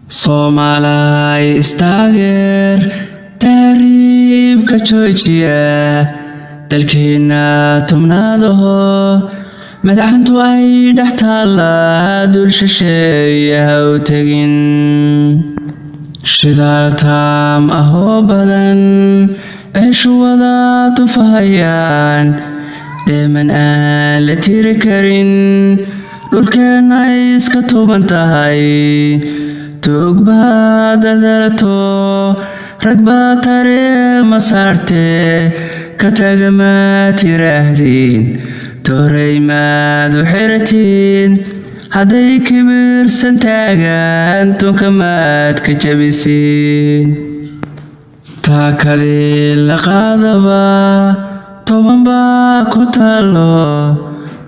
Somalay istaageer taariibka joojiya dalkeena tobnaadaho madaxantu ay dhex taala dul shisheeye ha u tegin shidaal taam ahoo badan ceeshu wada tufahayaan dheeman aan la tiri karin dhulkeena ay iska tuuban tahay tuug baad adalato rag baa tare ma saarte ka taga maad tiraahdeen tooray maad u xiratiin hadday kibirsan taagaan tunka maad ka jabisiin taakadii la qaadaba toban baa ku taalo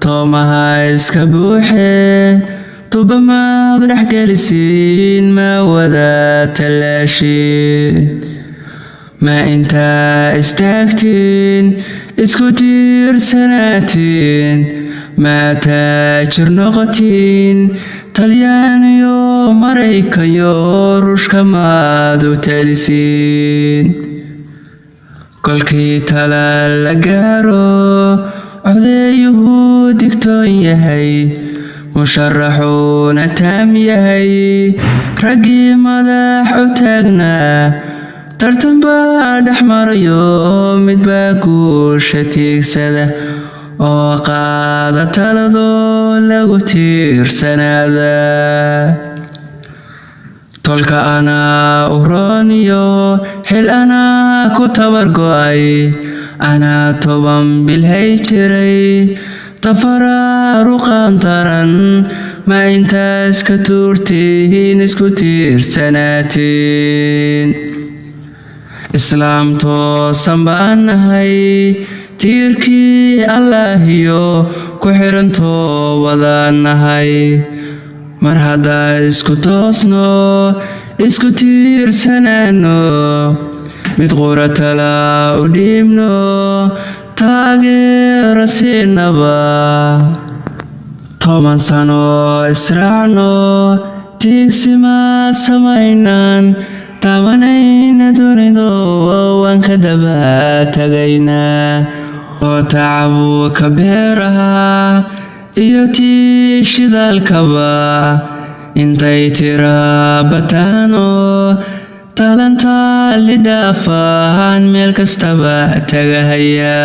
toomaha iska buuxe tuba maad dhex gelisiin ma wada tallaashiin ma intaa istaagtiin isku tiirsanaatiin ma taajir noqotiin talyaaniyo maraykanyo ruushka maad u talisiin kolkii tala la gaaro codeeyuhu digtoon yahay musharaxuuna taam yahay raggii madax u taagnaa tartan baa dhex marayo mid baa guusha tiigsada oo qaada taladoo lagu tiirsanaada tolka anaa u rooniyo xil anaa ku tabar go'ay anaa toban bilhay jiray tafaraaruqan taran ma intaas ka tuurtiin isku tiirsanaatiin islaam toosan baan nahay tiirkii allaahiyo ku xirantoo wadaan nahay mar haddaa isku toosno isku tiirsanaano mid qura tala u dhiibno taageero siinaba 10 sano israacno tiigsimaad samaynaan taabanayna dunido waan ka daba tagaynaa oo tacabu ka beeraha iyo tii shidaalkaba intay tira bataano talanta lidhaafaan meel kastaba tagahaya